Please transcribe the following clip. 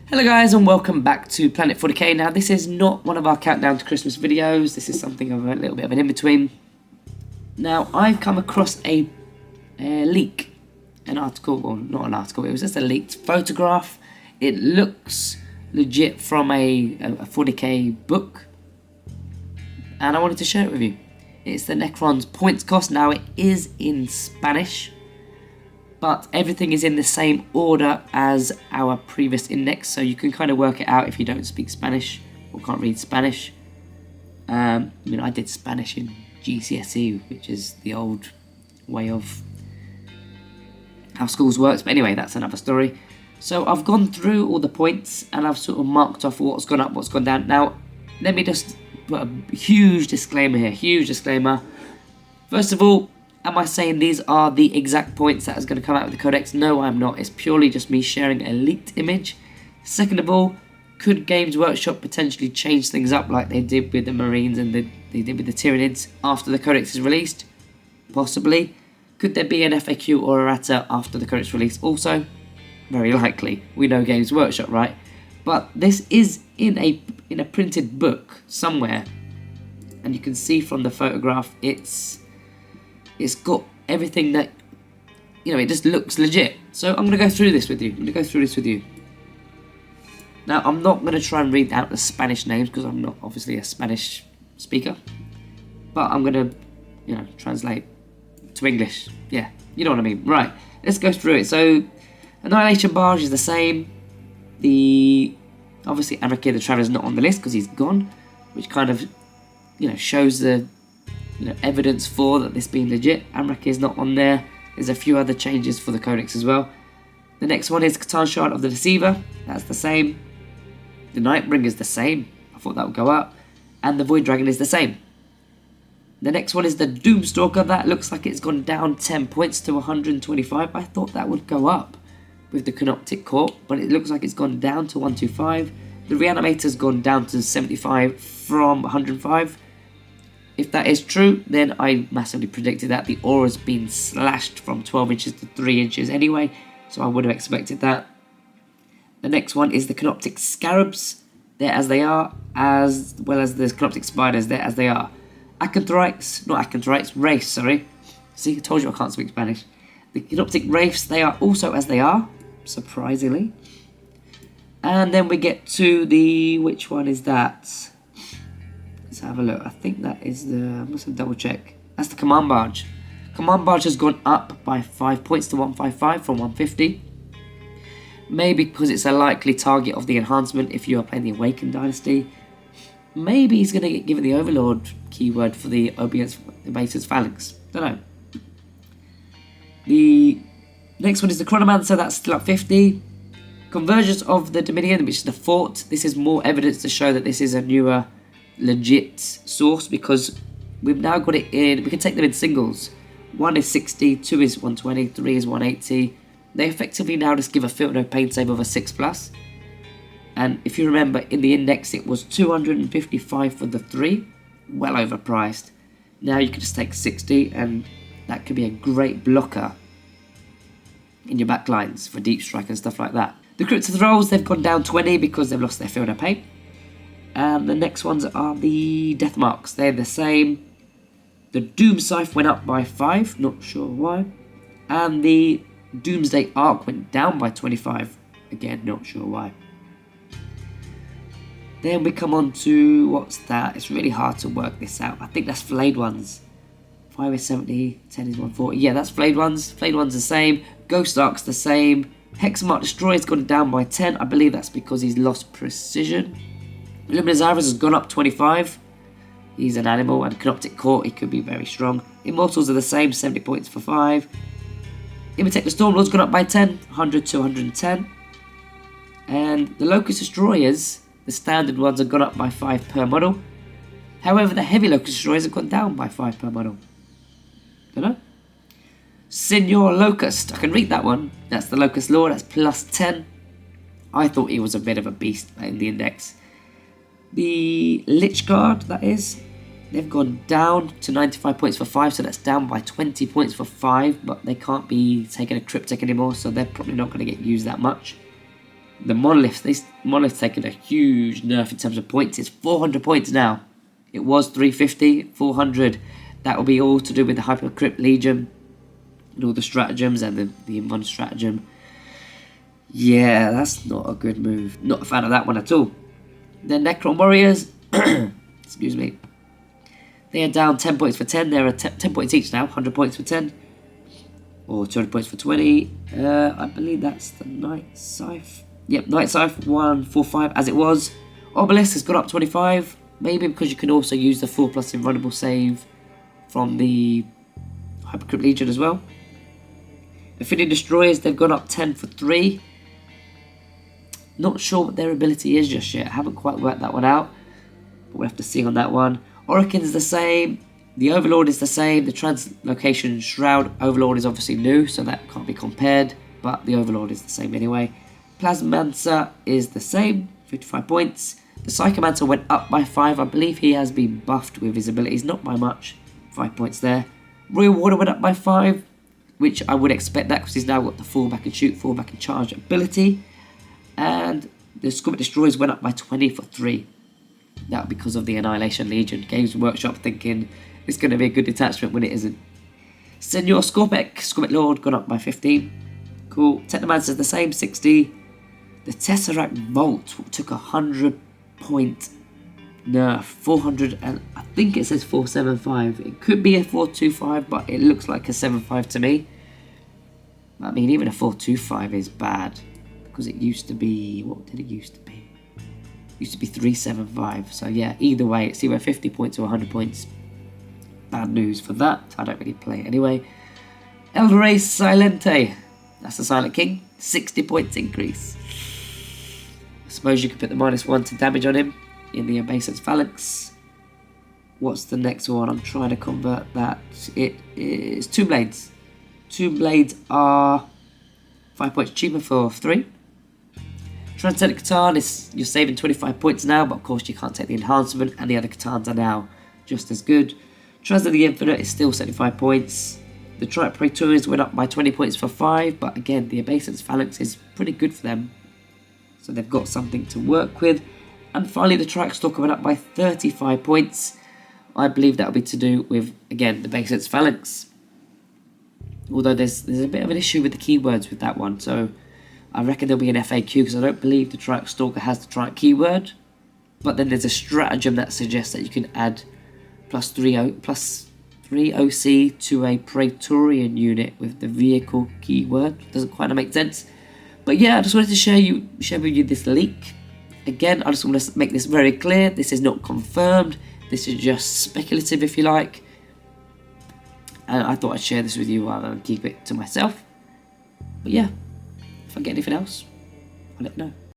Hello guys and welcome back to Planet 40k. Now this is not one of our countdown to Christmas videos, this is something of a little bit of an in-between. Now I've come across a leak, an article, well not an article, it was just a leaked photograph. It looks legit from a 40k book and I wanted to share it with you. It's the Necrons points cost. Now it is in Spanish, but everything is in the same order as our previous index, so you can kind of work it out if you don't speak Spanish or can't read Spanish. I did Spanish in GCSE, which is the old way of how schools works, but anyway, that's another story. So I've gone through all the points and I've sort of marked off what's gone up, what's gone down. Now, let me just put a huge disclaimer here, huge disclaimer. First of all, am I saying these are the exact points that is going to come out of the Codex? No, I'm not. It's purely just me sharing a leaked image. Second of all, could Games Workshop potentially change things up like they did with the Marines and they did with the Tyranids after the Codex is released? Possibly. Could there be an FAQ or errata after the Codex release? Also, very likely. We know Games Workshop, right? But this is in a printed book somewhere, and you can see from the photograph it's got everything that, it just looks legit. So I'm going to go through this with you. Now, I'm not going to try and read out the Spanish names because I'm not obviously a Spanish speaker. But I'm going to, translate to English. Yeah, you know what I mean. Right, let's go through it. So, Annihilation Barge is the same. Obviously, Anarchy the Traveler is not on the list because he's gone, which kind of, shows the evidence for that this being legit. Amrak is not on there. There's a few other changes for the Codex as well. The next one is Catan Shard of the Deceiver. That's the same. The Nightbringer is the same. I thought that would go up. And the Void Dragon is the same. The next one is the Doomstalker. That looks like it's gone down 10 points to 125. I thought that would go up with the Canoptic Court, but it looks like it's gone down to 125. The Reanimator's gone down to 75 from 105. If that is true, then I massively predicted that. The aura's been slashed from 12 inches to 3 inches anyway, so I would have expected that. The next one is the Canoptic Scarabs. They're as they are, as well as the Canoptic Spiders. They're as they are. Wraiths, sorry. See, I told you I can't speak Spanish. The Canoptic Wraiths, they are also as they are, surprisingly. And then we get to the, which one is that? Let's have a look. I think that is the, I must have double check. That's the Command Barge. Command Barge has gone up by 5 points to 155 from 150. Maybe because it's a likely target of the enhancement if you are playing the Awakened Dynasty. Maybe he's going to get given the Overlord keyword for the Obia's Phalanx. Don't know. The next one is the Chronomancer. That's still up 50. Convergence of the Dominion, which is the Fort. This is more evidence to show that this is a newer legit source, because we've now got it in, we can take them in singles. 1 is 60, 2 is 120, 3 is 180. They effectively now just give a Feel No Pain save of a 6+. And if you remember, in the index it was 255 for the 3, well overpriced. Now you can just take 60 and that could be a great blocker in your back lines for deep strike and stuff like that. The Crypt of Thralls, they've gone down 20 because they've lost their Feel No Pain. And the next ones are the Death Marks. They're the same. The Doom Scythe went up by 5, not sure why. And the Doomsday Arc went down by 25. Again, not sure why. Then we come on to, what's that? It's really hard to work this out. I think that's Flayed Ones. 5 is 70, 10 is 140. Yeah, that's Flayed Ones. Flayed Ones the same. Ghost Arc's the same. Hexamark Destroyer's gone down by 10. I believe that's because he's lost precision. Luminous Iris has gone up 25. He's an animal, and Canoptic Court, he could be very strong. Immortals are the same, 70 points for 5. Imitate the Stormlord's gone up by 10, 100 to 110. And the Locust Destroyers, the standard ones, have gone up by 5 per model. However, the Heavy Locust Destroyers have gone down by 5 per model. Don't know. Senor Locust, I can read that one. That's the Locust Lord, that's plus 10. I thought he was a bit of a beast in the index. The Lich Guard, that is, they've gone down to 95 points for 5, so that's down by 20 points for 5, but they can't be taking a Cryptic anymore, so they're probably not going to get used that much. The monoliths, this monolith's taken a huge nerf in terms of points. It's 400 points now. It was 350, 400. That will be all to do with the Hypercrypt Legion and all the stratagems and the Invon stratagem. Yeah, that's not a good move. Not a fan of that one at all. The Necron Warriors, excuse me, they are down 10 points for 10. They're at 10 points each now, 100 points for 10. Or 200 points for 20. I believe that's the Night Scythe. Yep, Night Scythe 145 as it was. Obelisk has gone up 25. Maybe because you can also use the 4+ invulnerable save from the Hypercrypt Legion as well. Amphibian Destroyers, they've gone up 10 for 3. Not sure what their ability is just yet. I haven't quite worked that one out. But we'll have to see on that one. Orokin is the same. The Overlord is the same. The Translocation Shroud Overlord is obviously new, so that can't be compared. But the Overlord is the same anyway. Plasmancer is the same, 55 points. The Psychomancer went up by 5. I believe he has been buffed with his abilities, not by much. 5 points there. Royal Warder went up by 5, which I would expect that because he's now got the fall back and shoot, fall back and charge ability. And the Scummit Destroyers went up by 20 for 3. That because of the Annihilation Legion. Games Workshop thinking it's going to be a good detachment when it isn't. Senor Scorpec, Scummit Lord, gone up by 15. Cool. Technomancer is the same, 60. The Tesseract Vault took 100 point nerf. 400 and I think it says 475. It could be a 425, but it looks like a 75 to me. I mean, even a 425 is bad. Because it used to be, what did it used to be? It used to be 375. So yeah, either way, it's either 50 points or 100 points. Bad news for that. I don't really play it anyway. Eldoray Silente. That's the Silent King. 60 points increase. I suppose you could put the -1 to damage on him in the Obeisance Phalanx. What's the next one? I'm trying to convert that. It is Tomb Blades. Tomb Blades are 5 points cheaper for 3. Transcendent Catan is, you're saving 25 points now, but of course you can't take the enhancement, and the other Catans are now just as good. Transcendent the Infinite is still 75 points. The Triumph Praetorians went up by 20 points for 5, but again, the Obeisance Phalanx is pretty good for them. So they've got something to work with. And finally, the Triumph Stalker went up by 35 points. I believe that'll be to do with, again, the Obeisance Phalanx. Although there's a bit of an issue with the keywords with that one, so I reckon there'll be an FAQ because I don't believe the Triumph Stalker has the Triumph keyword. But then there's a stratagem that suggests that you can add plus 3 OC to a Praetorian unit with the vehicle keyword. Doesn't quite make sense. But yeah, I just wanted to share with you this leak. Again, I just want to make this very clear. This is not confirmed. This is just speculative, if you like. And I thought I'd share this with you rather than keep it to myself. But yeah, if I get anything else, I'll let you know.